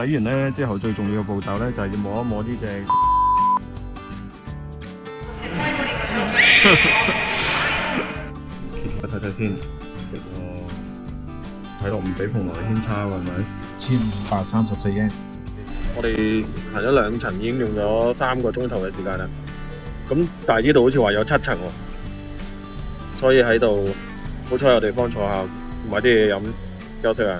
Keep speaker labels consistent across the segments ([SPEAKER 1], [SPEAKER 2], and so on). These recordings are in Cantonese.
[SPEAKER 1] 洗完咧之後，最重要嘅步驟咧就係要摸一摸呢隻。睇睇先，睇落唔比蓬萊軒差喎，係咪？1534 yen。我哋行咗2層，已經用咗3個鐘頭嘅時間啦。咁但係呢度好似話有7層喎，所以喺度好彩有地方坐下，買啲嘢飲，休息下。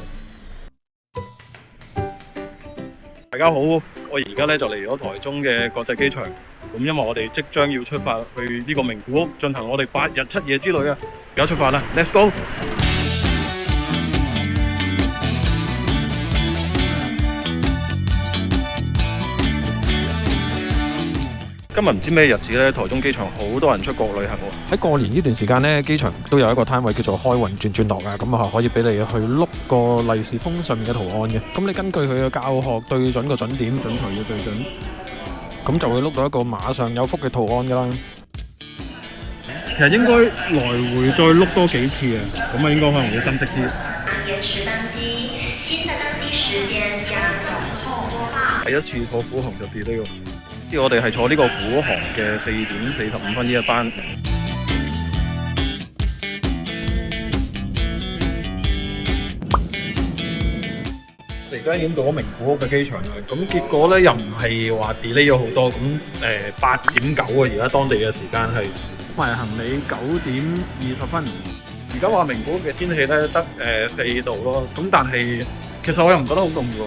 [SPEAKER 1] 大家好，我而家咧就嚟咗台中嘅國際機場。咁因為我哋即將要出發去呢個名古屋進行我哋8日7夜之旅啊！而家出發啦 ，Let's go！ 今日唔知咩日子咧，台中機場好多人出國旅行喎。喺過年呢段時間咧，機場都有一個攤位叫做開運轉轉樂啊，咁啊可以俾你去碌個利是封上面嘅圖案嘅。咁你根據佢嘅教學對準個準點，準頭要對準。咁就會碌到一個馬上有福嘅圖案㗎啦。其實應該來回再碌多幾次啊，咁啊應該可能會深色啲。延遲登機，新的登機時間將往後播放。第一次坐虎航就跌呢個，即係我哋係坐呢個虎航嘅4點45分呢一班。我哋而家已經到咗名古屋嘅機場啦，咁結果咧又唔係話 delay 咗好多，咁8點9啊，而家當地嘅時間係埋行李9點20分。而家話名古屋嘅天氣咧得4度咯，咁但係其實我又唔覺得好凍嘅喎。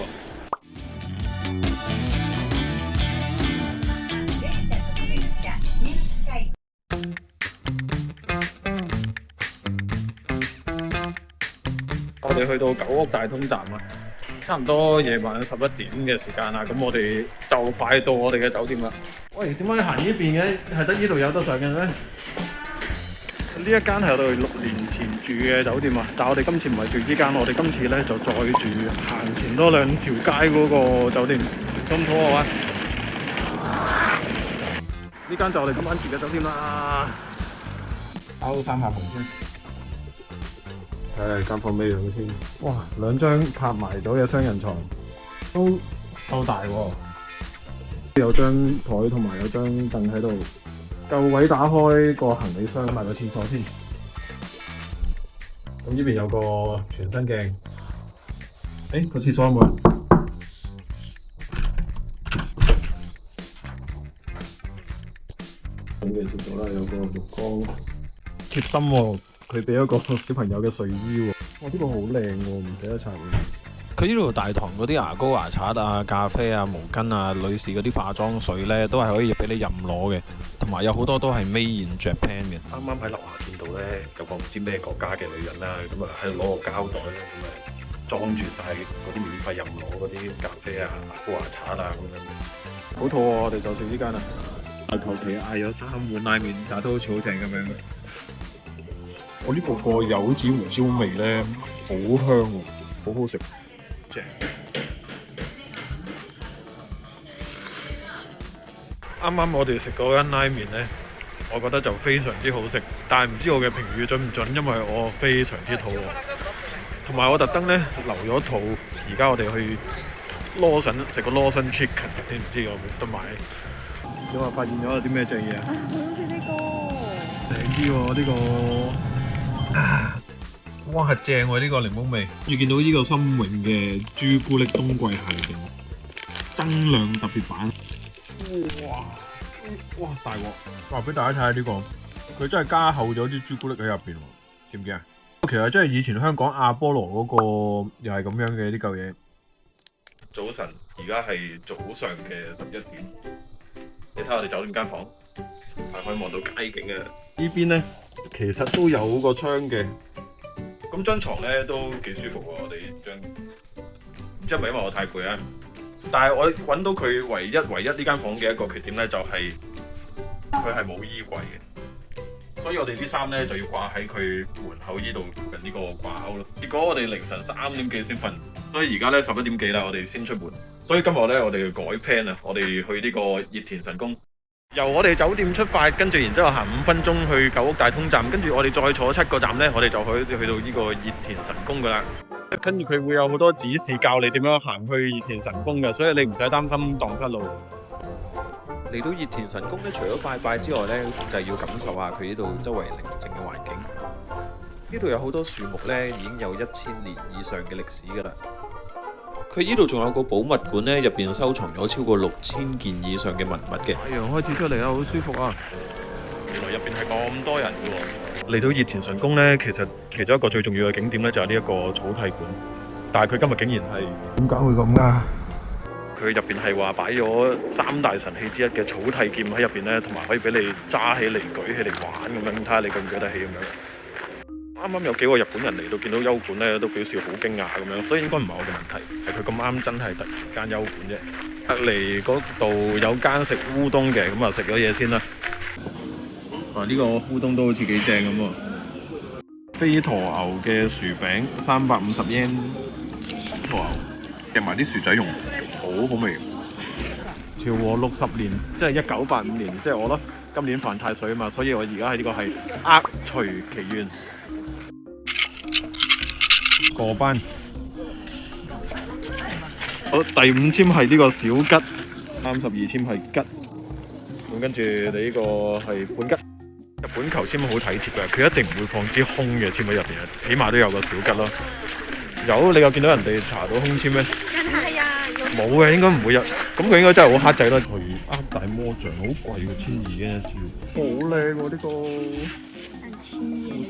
[SPEAKER 1] 我哋去到九屋大通站啊！差唔多夜晚11點嘅時間啦，咁我哋就快到我哋嘅酒店啦。喂，點解行呢邊嘅？係得呢度有得上嘅咩？呢一間係我哋6年前住嘅酒店啊，但係我哋今次唔係住呢間，我哋今次咧就再住行前多2條街嗰個酒店。咁好啊！呢間就我哋今晚住嘅酒店啦。包3下紅先。睇下間房咩樣先。哇，2張拍埋咗嘅雙人床，都夠大喎。有張台同埋有張凳喺度，夠位打開個行李箱，埋個廁所先。咁呢邊有個全身鏡。個廁所有冇人？咁嘅廁所啦，有個浴缸，貼心喎。佢俾一個小朋友嘅睡衣喎，哇！呢個好靚喎，唔捨得拆嘅。佢呢度大堂嗰啲牙膏、牙刷啊、咖啡啊、毛巾啊、女士嗰啲化妝水咧，都係可以俾你任攞嘅，同埋有好多都係 Made in Japan 嘅。啱啱喺樓下見到咧，有個唔知咩國家嘅女人啦，咁啊喺度攞個膠袋咧，咁啊裝住晒嗰啲免費任攞嗰啲咖啡啊、牙膏、牙刷啊咁樣。好肚餓，我哋就食呢間啦。求其嗌咗3碗拉麵，但都好似好正咁樣。我呢個個柚子胡椒味咧，好香喎，好好食，正。啱啱我哋食嗰間拉麵咧，我覺得就非常之好食，但係唔知我嘅評語準唔準，因為我非常之肚餓，同埋我特登咧留咗肚，而家我哋去羅森食個羅森 chicken 先，唔知有冇得買。你話發現咗有啲咩正嘢啊？好似呢個正啲喎，呢個。哇，正喎！呢個檸檬味，仲見到呢個心榮嘅朱古力冬季限定增量特別版。哇，大鑊！話俾大家睇下呢個，佢真係加厚咗啲朱古力喺入邊喎，見唔見啊？其實真係以前香港阿波羅嗰個又係咁樣嘅呢嚿嘢。早晨，而家係早上嘅11點。你睇下我哋酒店間房，係可以望到街景嘅。呢邊咧其實都有個窗嘅，咁張床咧都幾舒服喎。我哋張唔知係咪因為我太攰啊？但係我揾到佢唯一呢間房嘅一個缺點咧，就係佢係冇衣櫃嘅，所以我哋啲衫咧就要掛喺佢門口呢度附近呢個掛鈎咯。結果我哋凌晨3點幾先瞓，所以而家咧11點幾啦，我哋先出門。所以今日咧我哋要改 plan 啊，我哋去呢個熱田神宮。由我哋酒店出發，跟住然之後行5分鐘去九屋大通站，跟住我哋再坐7個站咧，我哋就可以去到呢個熱田神宮噶啦。
[SPEAKER 2] 跟住佢會有好多指示教你點樣行去熱田神宮嘅，所以你唔使擔心蕩失路。
[SPEAKER 3] 嚟到熱田神宮咧，除咗拜拜之外咧，就係要感受下佢呢度周圍寧靜嘅環境。呢度有好多樹木咧，已經有1000年以上嘅歷史㗎啦。佢呢度仲有個寶物館咧，入邊收藏咗超過6000件以上嘅文物嘅。
[SPEAKER 2] 太陽開始出嚟啦，好舒服啊！原來入邊係咁多人嘅喎。嚟到熱田神宮咧，其實其中一個最重要嘅景點咧就係呢一個草薙館，但係佢今日竟然係
[SPEAKER 1] 點解會咁㗎？
[SPEAKER 2] 佢入邊係話擺咗3大神器之一嘅草薙劍喺入邊咧，同埋可以俾你揸起嚟、舉起嚟玩咁樣，睇下你舉唔舉得起咁樣。啱啱有幾個日本人嚟到見到休館咧，都表示好驚訝咁樣，所以應該唔係我嘅問題，係佢咁啱真係突然間休館啫。隔離嗰度有間食烏冬嘅，咁啊食咗嘢先啦。呢個烏冬都好似幾正咁喎。飛駝牛嘅薯餅350 yen， 駝牛夾埋啲薯仔蓉，好好味。昭和60年，即係1985年，即係我咯。今年犯太歲啊嘛，所以我而家喺呢個係厄隨祈願。過班。好，第5籤係呢個小吉，32籤係吉。咁跟住你呢個係本吉。日本求籤好體貼嘅，佢一定唔會放支空嘅籤喺入邊啊，起碼都有個小吉咯。有你有見到人哋查到空籤咩？
[SPEAKER 4] 係啊，
[SPEAKER 2] 冇嘅，應該唔會有。咁佢應該真係好黑仔咯。佢厄大魔像好貴喎，1200一招。好靚喎呢個。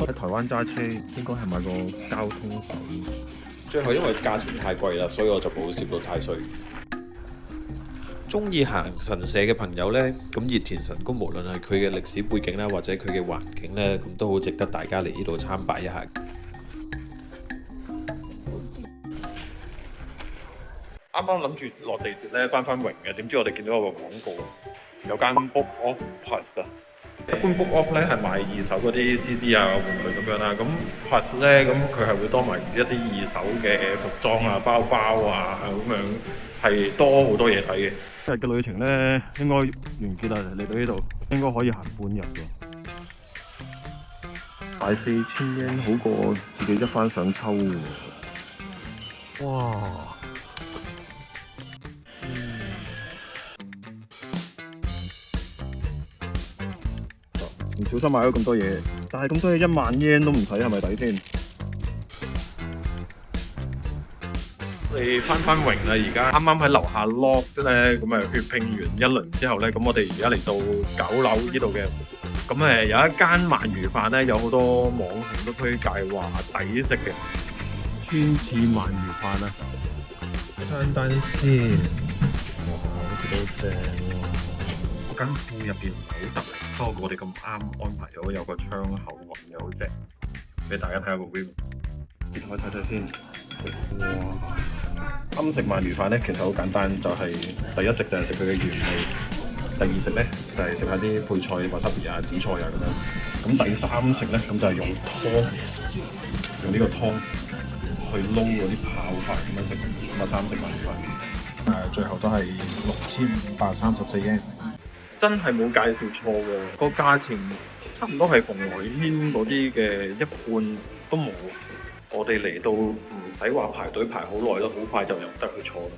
[SPEAKER 2] 喺台灣揸車應該係買個交通手。
[SPEAKER 3] 最後因為價錢太貴啦，所以我就冇攝到太歲。中意行神社嘅朋友呢，咁熱田神宮無論係佢嘅歷史背景啦，或者佢嘅環境呢，咁都好值得大家嚟呢度參拜一下。
[SPEAKER 2] 啱啱諗住落地鐵咧翻榮嘅，點知我哋見到有個廣告，有間 Book Off Plus 啊。一般 Book Off 咧係賣二手嗰啲 CD 啊、玩具咁樣啦，咁 Plus 咧咁佢係會多埋一啲二手嘅服裝啊、包包啊咁樣，係多好多嘢睇嘅。今日嘅旅程咧應該完結啦，嚟到呢度應該可以行半日嘅。大4000 yen 好過自己一番想抽喎。哇！唔小心買咗咁多嘢，但係咁多嘢10000 yen都唔使，係咪抵先？我哋翻榮啦，而家啱啱喺樓下 lock 咧，咁血拼完一輪之後咧，咁我哋而家嚟到9樓呢度嘅，咁有一間鰻魚飯咧，有好多網紅都推介話抵食嘅，川刺鰻魚飯啊，餐單先，哇，好似都正喎，間鋪入邊唔係好得嚟，不過我哋咁啱安排咗有個窗口雲又好正，俾大家睇下個 view， 你睇睇先。哇！啱食鰻魚飯咧，其實好簡單，就係第一食就係食佢嘅原味，第二食咧就係食下啲配菜，華沙比啊、紫菜啊咁樣。咁第三食咧，咁就係用湯，用呢個湯去撈嗰啲泡飯咁樣食。咁啊3食鰻魚飯，最後都係6534 yen， 真係冇介紹錯喎，個價錢差唔多係蓬萊軒嗰啲嘅一半都冇。我哋嚟到唔使話排隊排好耐咯，好快就入得去坐啦。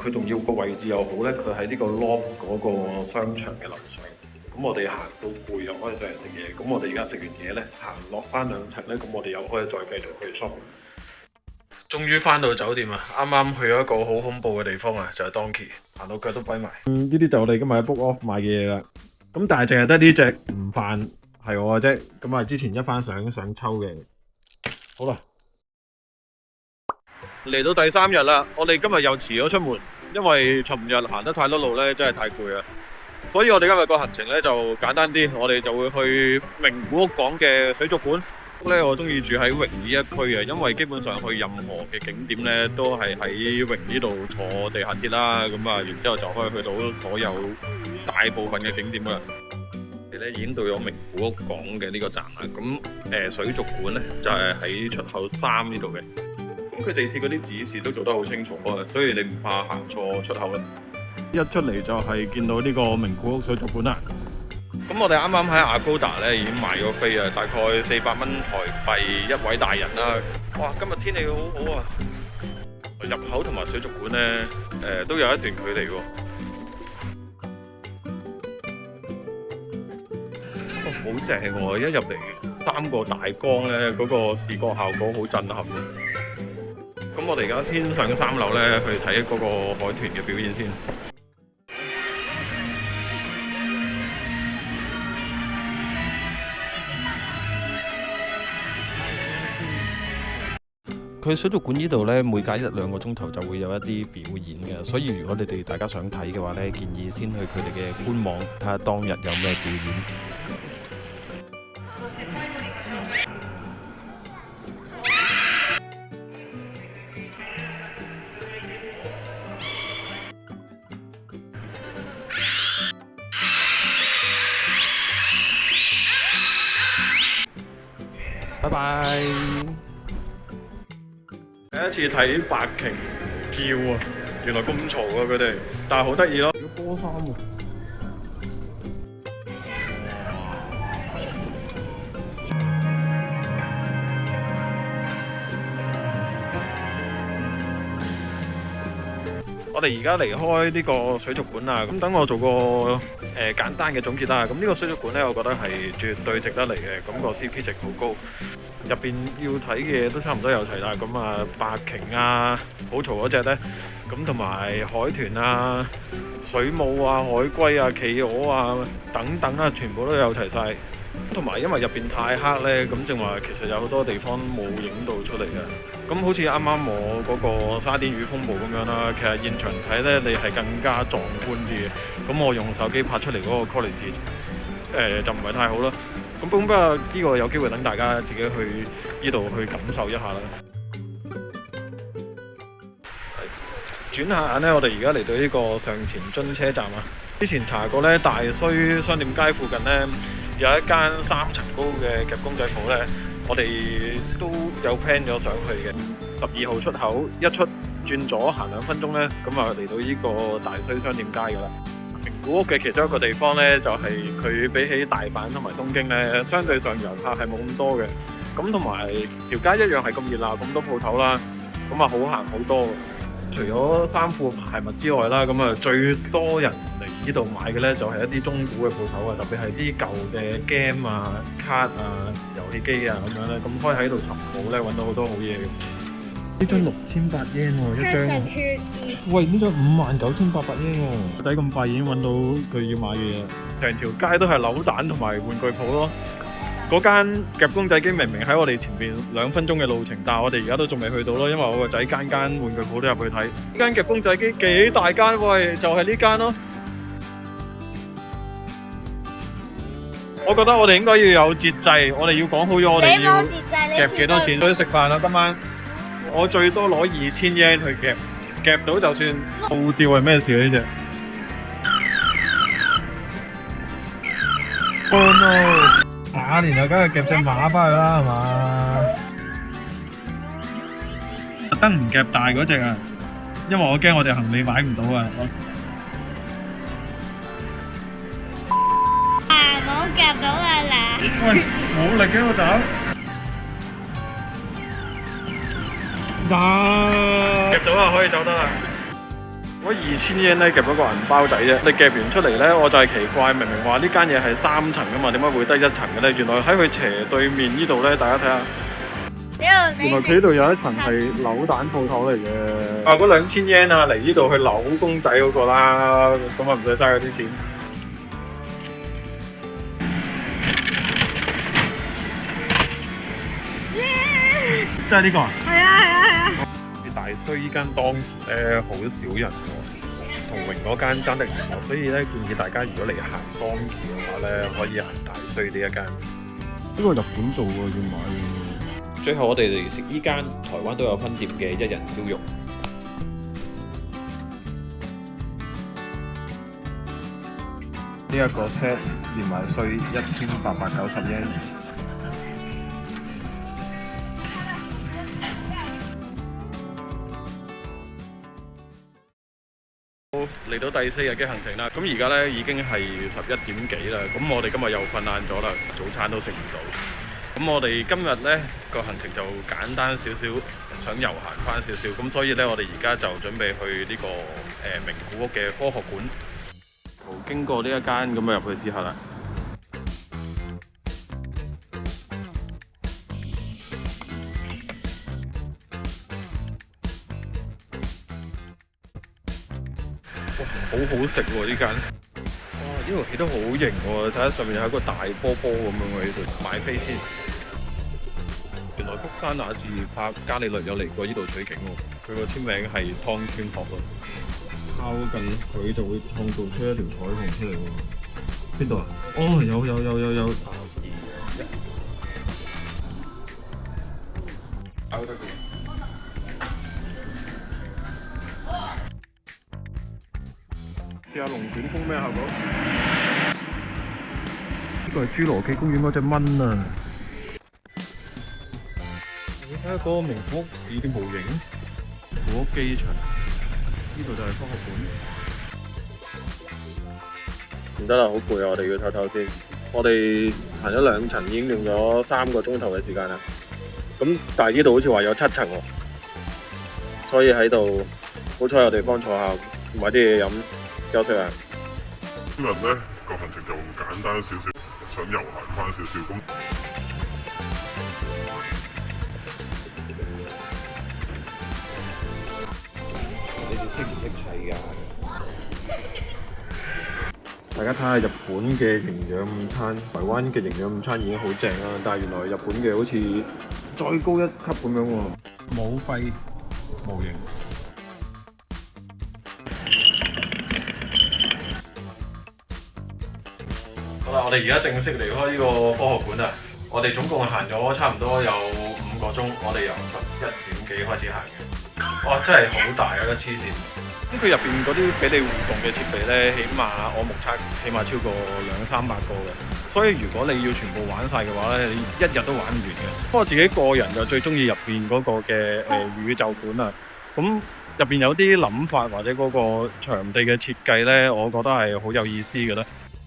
[SPEAKER 2] 佢仲要個位置又好咧，佢喺呢個 loft 嗰個商場嘅樓上。咁我哋行到攰又可以上嚟食嘢。咁我哋而家食完嘢咧，行落翻2層咧，咁我哋又可以再繼續去 shop。終於翻到酒店啊！啱啱去咗一個好恐怖嘅地方啊，就係 Donkey， 行到腳都跛埋。呢啲就我哋今日喺 Book Off 買嘅嘢啦。咁但係淨係得呢隻唔飯係我嘅啫。咁啊，之前一番想抽嘅。好啦。嚟到第3日啦，我哋今日又遲咗出門，因為尋日行得太多路咧，真係太攰啦。所以我哋今日個行程咧就簡單啲，我哋就會去名古屋港嘅水族館。咧我中意住喺榮呢一區嘅，因為基本上去任何嘅景點咧都係喺榮呢度坐地下鐵啦，咁啊，然之後就可以去到所有大部分嘅景點啦。我哋咧已經到咗名古屋港嘅呢個站啦，咁水族館咧就係喺出口3呢度嘅。咁佢地鐵嗰啲指示都做得好清楚啊，所以你唔怕行錯出口啊！一出嚟就係見到呢個名古屋水族館啦。咁我哋啱啱喺 Agoda 咧已經買咗飛啊，大概400蚊台幣一位大人啦。哇！今日天氣好好啊，入口同埋水族館呢，都有一段距離喎。好正喎！一入嚟3個大缸呢，嗰個視覺效果好震撼嘅。咁我哋而家先上3樓呢，去睇嗰個海豚嘅表演先。
[SPEAKER 3] 佢水族館呢度呢，每隔1-2個鐘頭就會有一啲表演嘅，所以如果你哋大家想睇嘅話呢，建議先去佢哋嘅官網睇下當日有咩表演。拜拜。
[SPEAKER 2] 第一次睇白鯨叫啊，原來咁嘈啊佢哋，但係好得意咯。波衫喎。我哋而家離開呢個水族館啦，咁等我做個簡單嘅總結啦。咁呢個水族館呢，我覺得係絕對值得嚟嘅，咁個 CP 值好高。入邊要睇嘅嘢都差唔多有齊啦，咁啊白鯨啊，好嘈嗰隻呢，咁同埋海豚啊、水母啊、海龜啊、企鵝啊等等啊，全部都有齊晒。同埋因為入邊太黑呢，咁正話其實有好多地方冇影到出嚟嘅。咁好似啱啱我嗰個沙甸魚風暴咁樣啦，其實現場睇呢，你係更加壯觀啲嘅。咁我用手機拍出嚟嗰個 quality 就唔係太好啦。咁不過呢個有機會等大家自己去呢度去感受一下啦。轉下眼呢，我哋而家嚟到呢個上前津車站啊。之前查過呢，大須商店街附近呢，有一間3層高嘅夾公仔鋪呢，我哋都有 plan 咗上去嘅。12號出口一出轉左行2分鐘呢，咁啊嚟到呢個大須商店街噶啦。名古屋嘅其中一個地方呢，就係佢比起大阪同埋東京呢，相對上遊客係冇咁多嘅。咁同埋條街一樣係咁熱鬧，咁多鋪頭啦，咁啊好行好多。除咗衫褲鞋襪之外啦，咁啊最多人嚟呢度買嘅呢，就係一啲中古嘅鋪頭啊，特別係啲舊嘅 game 啊、卡啊、遊戲機啊咁樣咧，咁可以喺度尋寶呢，揾到好多好嘢嘅。呢張6800 yen 喎，一張。喂，呢張59,800 yen 喎，仔咁快已經揾到佢要買嘅嘢。成條街都係扭蛋同埋玩具鋪咯。嗰間夾公仔機明明喺我哋前邊2分鐘嘅路程，但係我哋而家都仲未去到咯，因為我個仔間玩具鋪都入去睇。呢間夾公仔機幾大間喂，就係呢間咯。我覺得我哋應該要有節制，我哋要講好咗我哋要夾幾多錢。去食飯啦，今晚我最多攞2000 yen 去夾到就算。倒吊係咩事啊？呢隻？Oh no！打年就梗係夾隻馬翻去啦，係嘛？特登唔夾大嗰隻啊，因為我驚我哋行李買唔到啊。
[SPEAKER 4] 冇夾到啦嗱！
[SPEAKER 2] 喂，冇力嘅我走。夾到啦，可以走得啦。我2000 yen 咧夾咗個銀包仔啫，你夾完出嚟咧，我就係奇怪，明明話呢間嘢係3層噶嘛，點解會得1層嘅咧？原來喺佢斜對面呢度咧，大家睇下，原來佢呢度有一層係扭蛋鋪頭嚟嘅。啊，嗰2000 yen 啊，嚟呢度去扭公仔嗰個啦，咁啊唔使嘥嗰啲錢。真係呢個啊？
[SPEAKER 4] 係啊係啊係啊！
[SPEAKER 2] 大須依間當時好少人喎，同榮嗰間爭得唔多，所以咧建議大家如果嚟行當期嘅話咧，可以行大須呢一間。
[SPEAKER 1] 呢個日本做喎，要買喎。
[SPEAKER 3] 最後我哋嚟食依間台灣都有分店嘅一人燒肉。
[SPEAKER 2] 呢一個 set 連埋稅1890 yen。嚟到第4日嘅行程啦，咁而家咧已經係11點幾啦，咁我哋今日又瞓晏咗啦，早餐都食唔到。咁我哋今日呢個行程就簡單少少，想遊行翻少少，咁所以呢，我哋而家就準備去呢個名古屋嘅科學館。經過呢一間，咁啊入去試下啦。哇，好好食喎呢間！哇，呢度起得好型喎，睇下上面有一個大波波咁樣喎，呢度買飛先。原來福山雅治拍伽利略有嚟過呢度取景喎，佢個簽名係湯川學咯。靠近佢就會創造出一條彩虹出嚟喎。邊度啊？哦，有。搞得佢。試下龍捲風咩效果？呢個係侏羅紀公園嗰隻蚊啊！你睇下嗰個名古屋市嘅模型，名古屋機場，呢度就係科學館。唔得啦，好攰啊！我哋要唞唞先。我哋行咗2層，已經用咗3個鐘頭嘅時間啦。咁但係呢度好似話有7層喎，所以喺度好彩有地方坐下，買啲嘢飲。休息啊！
[SPEAKER 5] 今日咧個行程就簡單少少，想遊行翻少少咁。
[SPEAKER 3] 你哋識唔識砌㗎？
[SPEAKER 2] 大家睇下日本嘅營養午餐，台灣嘅營養午餐已經好正啦，但係原來日本嘅好似再高一級咁樣喎，冇肺模型。好啦，我哋而家正式離開呢個科學館啦。我哋總共行咗差唔多有5個鐘，我哋由11點幾開始行嘅。哇，真係好大啊！黐線。咁佢入邊嗰啲俾你互動嘅設備呢，起碼我目測起碼超過200-300個嘅。所以如果你要全部玩晒嘅話呢，你一日都玩唔完嘅。不過自己個人就最中意入邊嗰個嘅宇宙館啊。咁入邊有啲諗法或者嗰個場地嘅設計呢，我覺得係好有意思嘅咧。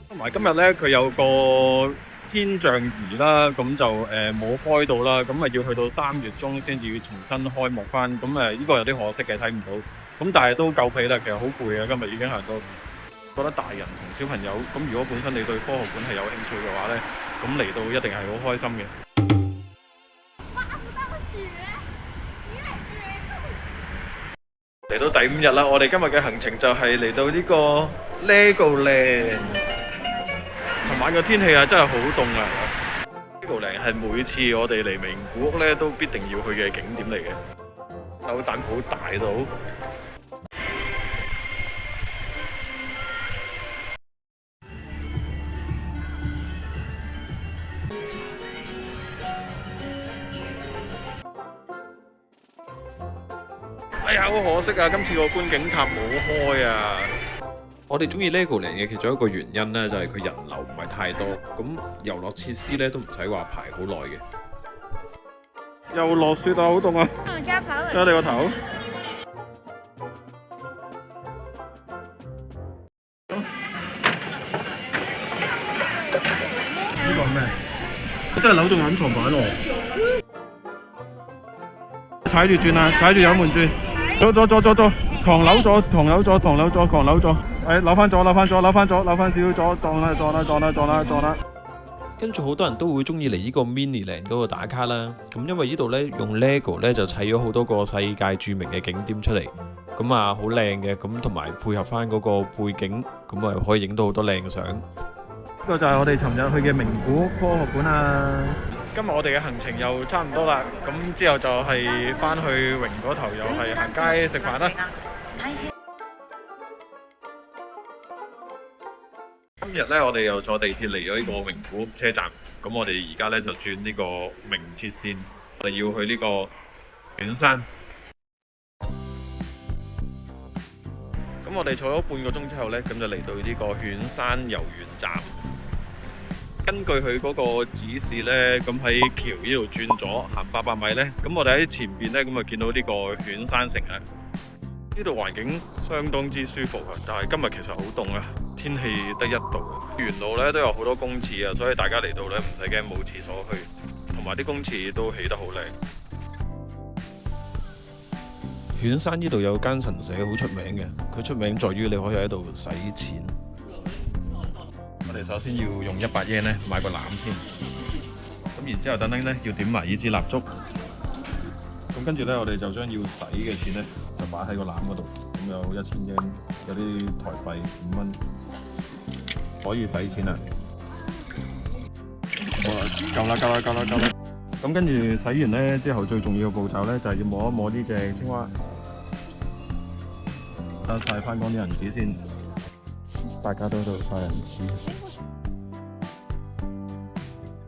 [SPEAKER 2] 同埋今日咧，佢有個天象儀啦，咁就冇開到啦，咁要去到3月中先至要重新開幕翻。咁呢個有啲可惜嘅，睇唔到。咁但係都夠皮啦，其實好攰啊！今日已經行到，覺得大人同小朋友咁，如果本身你對科學館係有興趣嘅話咧，咁嚟到一定係好開心嘅。嚟到第5日啦，我哋今日嘅行程就係嚟到呢個 Legoland。尋晚嘅天氣啊，真係好凍啊！Legoland係每次我哋嚟名古屋咧都必定要去嘅景點嚟嘅。扭蛋好大到〜哎呀，好可惜啊！今次個觀景塔冇開啊！
[SPEAKER 3] 我哋中意 Legoland 嘅其中一個原因咧，就係佢人流唔係太多，咁遊樂設施咧都唔使話排好耐嘅。
[SPEAKER 2] 又落雪啊，好凍啊！睇下你個頭。呢個係咩？真係扭動隱藏版喎！踩住轉啊！踩住油門轉。左，唐樓咗，扭翻左，撞啦！
[SPEAKER 3] 跟住好多人都會中意嚟呢個 Miniland 嗰個打卡啦。咁因為呢度咧用 Lego 咧就砌咗好多個世界著名嘅景點出嚟，咁啊好靚嘅，咁同埋配合翻嗰個背景，咁啊可以影到好多靚相。
[SPEAKER 2] 呢個就係我哋尋日去嘅名古屋科學館啊！今日我哋嘅行程又差唔多啦，咁之後就係翻去榮嗰頭，又係行街食飯啦。今日咧，我哋又坐地鐵嚟咗呢個名古屋車站，咁我哋而家咧就轉呢個名鐵線，我哋要去呢個犬山。咁我哋坐咗半個鐘之後咧，咁就嚟到呢個犬山遊園站。根據佢嗰個指示咧，咁喺橋呢度轉左行800米咧，咁我哋喺前邊咧，咁啊見到呢個犬山城啊。呢度環境相當之舒服啊，但係今日其實好凍啊，天氣得1度。沿路咧都有好多公廁啊，所以大家嚟到咧唔使驚冇廁所去。同埋啲公廁都起得好靚。
[SPEAKER 3] 犬山呢度有間神社好出名嘅，佢出名在於你可以喺度使錢。
[SPEAKER 2] 我哋首先要用100 yen 咧買個籃先，咁然之後等等咧要點埋呢支蠟燭，咁跟住咧我哋就將要使嘅錢咧就擺喺個籃嗰度，咁有1000 yen，有啲台幣5蚊，可以使錢啦。好啦，夠啦。咁跟住洗完咧之後，最重要嘅步驟咧就係要摸一摸呢隻青蛙，曬翻乾啲銀紙先。大家都喺度曬銀紙。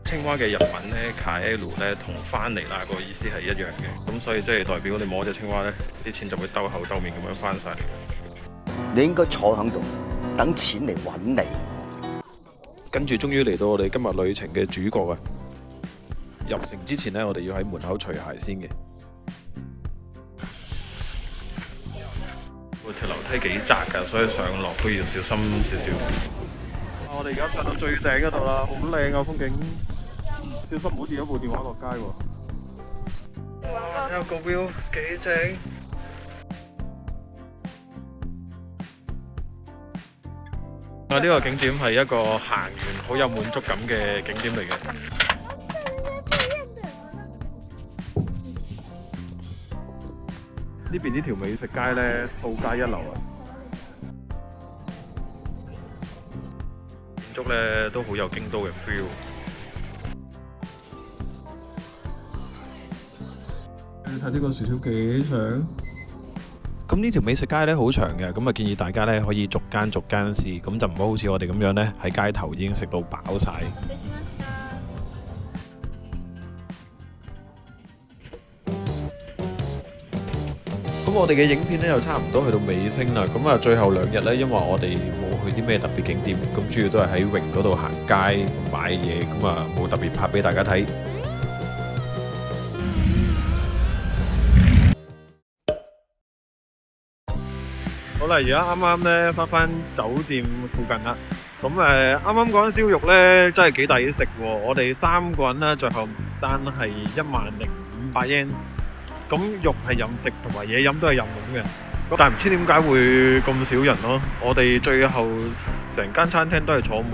[SPEAKER 2] 青蛙嘅日文咧 kaeru 咧同翻嚟啦個意思係一樣嘅，咁所以即係代表你摸隻青蛙咧，啲錢就會兜口兜面咁樣翻晒嚟。
[SPEAKER 6] 你應該坐喺度等錢嚟揾你。
[SPEAKER 3] 跟住終於嚟到我哋今日旅程嘅主角啊！入城之前呢，我哋要喺門口除鞋先嘅。
[SPEAKER 2] 條樓梯幾窄㗎，所以上落都要小心少少。我哋而家上到最頂嗰度啦，好靚啊風景，小心唔好跌咗部電話落街喎。哇！有個 view 幾正。呢個景點係一個行完好有滿足感嘅景點嚟嘅。呢邊呢條美食街呢，掃街一流啊！建築呢都好有京都嘅 feel。你睇呢個薯條幾長？
[SPEAKER 3] 咁呢條美食街咧好長嘅，咁啊建議大家咧可以逐間試，咁就唔好好似我哋咁樣咧喺街頭已經食到飽晒。咁我哋嘅影片咧又差唔多去到尾聲啦，咁啊最後2日咧，因為我哋冇去啲咩特別景點，咁主要都係喺榮嗰度行街買嘢，咁啊冇特別拍俾大家睇。
[SPEAKER 2] 好啦，而家啱啱咧翻酒店附近啦。咁啱啱嗰間燒肉咧真係幾抵食喎！我哋3個人咧最後單係10,500 yen。咁肉係任食，同埋嘢飲都係任飲嘅。咁但係唔知點解會咁少人咯？我哋最後成間餐廳都係坐滿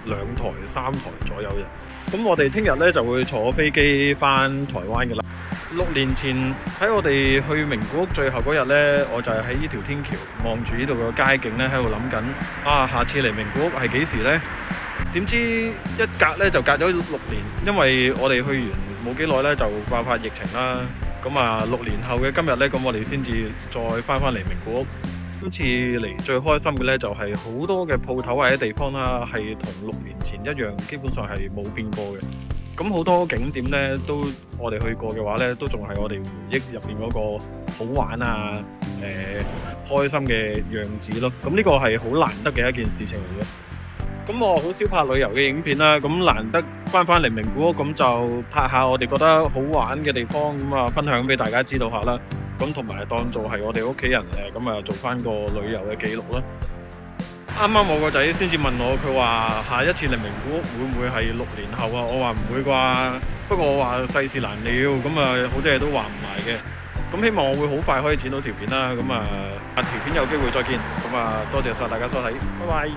[SPEAKER 2] 2台、3台左右嘅。咁我哋聽日咧就會坐飛機翻台灣嘅啦。6年前喺我哋去名古屋最後嗰日呢，我就係喺呢條天橋望住呢度個街景呢，喺度諗緊下次嚟名古屋係幾時呢？點知一隔呢就隔咗6年，因為我哋去完冇幾耐呢就爆發疫情啦。咁6年後嘅今日呢，咁我哋先至再翻嚟名古屋。今次嚟最開心嘅呢，就係好多嘅鋪頭或者地方啦，係同6年前一樣，基本上係冇變過嘅。咁好多景點呢，都我哋去過嘅話呢，都仲係我哋回憶入邊嗰個好玩啊、開心嘅樣子咯。咁呢個係好難得嘅一件事情嚟嘅。咁我好少拍旅遊嘅影片啦，咁難得翻嚟名古屋，咁就拍下我哋覺得好玩嘅地方，咁分享俾大家知道下啦。咁同埋當做係我哋屋企人咁做翻個旅遊嘅記錄啦。啱啱我個仔先至問我，佢話下一次嚟名古屋會唔會係6年後啊？我話唔會啩，不過我話世事難料，咁好多嘢都話唔埋嘅。咁希望我會好快可以剪到條片啦。咁下條片有機會再見。咁多謝晒大家收睇，拜拜。